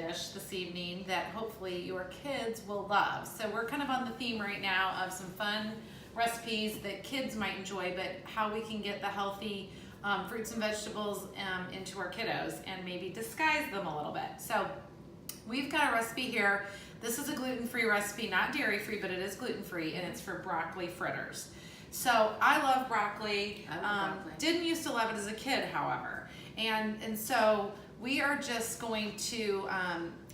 dish this evening that hopefully your kids will love. So we're kind of on the theme right now of some fun recipes that kids might enjoy, but how we can get the healthy fruits and vegetables into our kiddos and maybe disguise them a little bit. So we've got a recipe here. This is a gluten-free recipe, not dairy-free, but it is gluten-free, and it's for broccoli fritters. So I love broccoli. I love broccoli. Didn't used to love it as a kid, however. And so we are just going to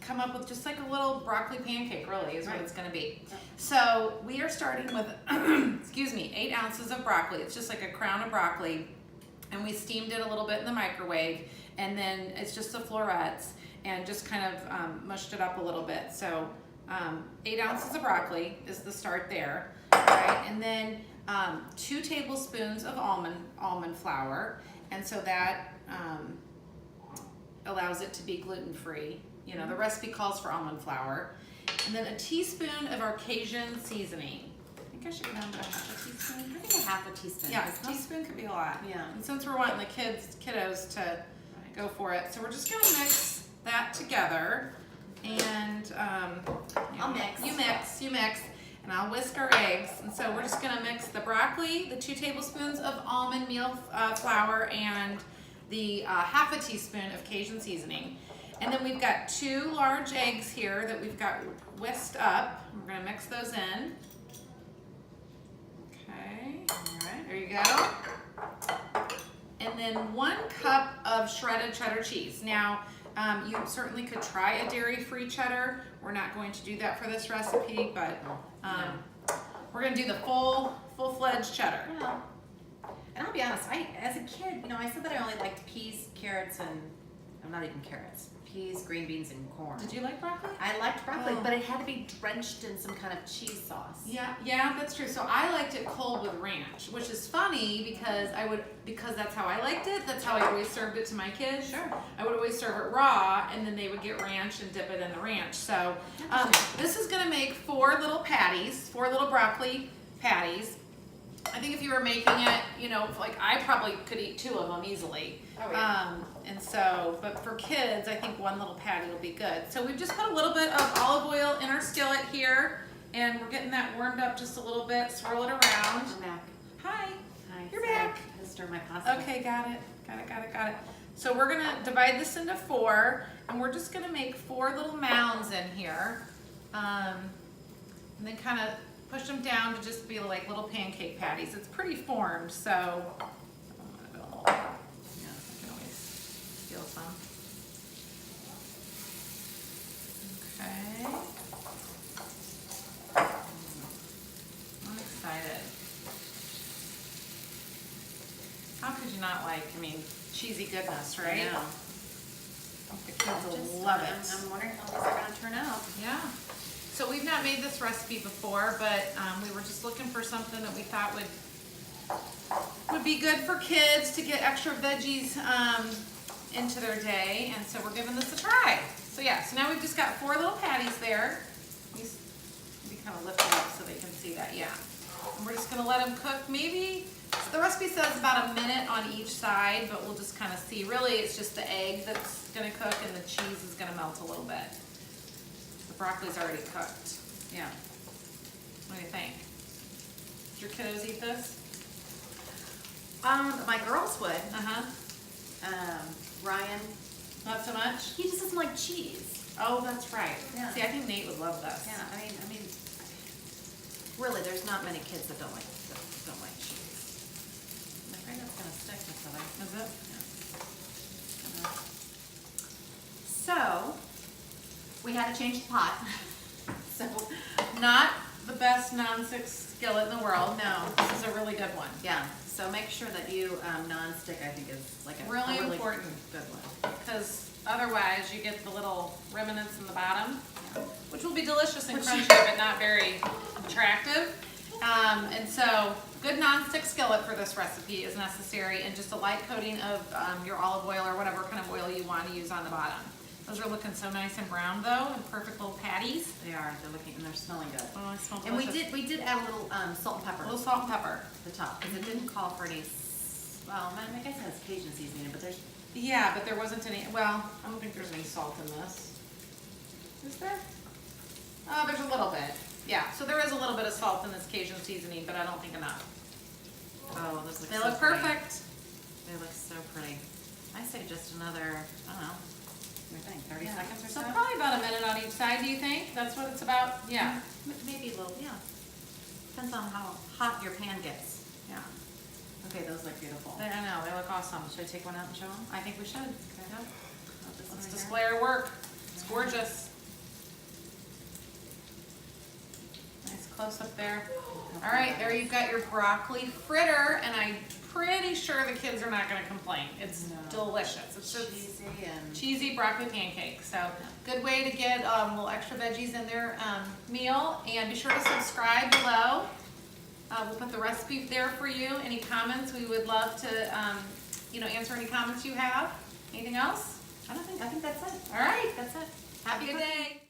come up with just like a little broccoli pancake, really, is what it's going to be. So we are starting with, excuse me, 8 ounces of broccoli. It's just like a crown of broccoli. And we steamed it a little bit in the microwave. And then it's just the florets and just kind of mushed it up a little bit. So 8 ounces of broccoli is the start there. All right, and then 2 tablespoons of almond flour. And so that allows it to be gluten-free. You know, the recipe calls for almond flour. And then a teaspoon of our Cajun seasoning. I think I should go down to a half a teaspoon. I think a half a teaspoon. Yeah, a teaspoon could be a lot. Yeah. And since we're wanting the kiddos to go for it, so we're just gonna mix that together. And I'll mix. You mix. And I'll whisk our eggs. And so we're just gonna mix the broccoli, the 2 tablespoons of almond meal flour, and the half a teaspoon of Cajun seasoning. And then we've got 2 large eggs here that we've got whisked up. We're gonna mix those in. Okay, all right, there you go. And then 1 cup of shredded cheddar cheese. Now, you certainly could try a dairy-free cheddar. We're not going to do that for this recipe, but we're gonna do the full-fledged cheddar. Yeah. And I'll be honest, as a kid, you know, I said that I only liked peas, carrots, and not even carrots. Peas, green beans, and corn. Did you like broccoli? I liked broccoli, but it had to be drenched in some kind of cheese sauce. Yeah, that's true. So I liked it cold with ranch, which is funny because that's how I liked it. That's how I always served it to my kids. Sure. I would always serve it raw, and then they would get ranch and dip it in the ranch. So this is gonna make 4 little patties, 4 little broccoli patties. I think if you were making it, you know, like I probably could eat 2 of them easily. Oh, yeah. And so, but for kids, I think 1 little patty will be good. So we've just put a little bit of olive oil in our skillet here, and we're getting that warmed up just a little bit. Swirl it around. I'm back. Hi. Hi. You're Sorry, back. I had to stir my pasta. Okay, got it. So we're gonna divide this into 4, and we're just gonna make 4 little mounds in here, and then kind of push them down to just be like little pancake patties. It's pretty formed, so I can always steal some. Okay. I'm excited. How could you not like, I mean, cheesy goodness, right? Yeah. The kids will love it. I'm wondering how these are going to turn out. Yeah. So we've not made this recipe before, but we were just looking for something that we thought would be good for kids to get extra veggies into their day, and so we're giving this a try. So yeah, so now we've just got 4 little patties there. We kind of lift it up so they can see that, yeah. And we're just gonna let them cook maybe, so the recipe says about a minute on each side, but we'll just kind of see. Really, it's just the egg that's gonna cook and the cheese is gonna melt a little bit. The broccoli's already cooked. Yeah. What do you think? Did your kiddos eat this? My girls would. Ryan, Not so much? he just doesn't like cheese. Oh, that's right. Yeah. See, I think Nate would love this. Yeah, I mean, really, there's not many kids that don't like cheese. I'm afraid that's gonna stick to something. Is it? Yeah. So, we had to change the pot. So, Not the best non-stick skillet in the world. No, this is a really good one. yeah. So make sure that you non-stick. I think is like a Really really important. good one. Because otherwise you get the little remnants in the bottom, Yeah. which will be delicious and crunchy, but not very attractive. And so good non-stick skillet for this recipe is necessary, and just a light coating of your olive oil or whatever kind of oil you want to use on the bottom. Those are looking so nice and brown though, and perfect little patties. They are. They're looking and they're smelling good. Oh, I smell And delicious. we did add a little salt and pepper A little salt and pepper. at the top because it didn't call for any. Well, I guess it has Cajun seasoning, but there's. Yeah, but there wasn't any, well, I don't think there's any salt in this. Is there? Oh, there's a little bit. Yeah, so there is a little bit of salt in this Cajun seasoning, but I don't think enough. Oh, those look They so look pretty. perfect. They look so pretty. I say just another, I don't know, what do you think, 30 Yeah. seconds or So so? probably about a minute on each side, do you think? That's what it's about? Yeah. Maybe a little, yeah. Depends on how hot your pan gets. Yeah. Okay, those look beautiful. I know, they look awesome. Should I take one out and show them? I think we should. Okay. Put this one Let's right display our work. It's Mhm. gorgeous. Nice close up there. here. All right, there you've got your broccoli fritter, and I'm pretty sure the kids are not gonna complain. It's No. delicious. It's just Cheesy and cheesy broccoli pancake. So good way to get a little extra veggies in their meal. And be sure to subscribe below. We'll put the recipe there for you. Any comments? We would love to, answer any comments you have. Anything else? I think that's it. All right. That's it. Have a good day.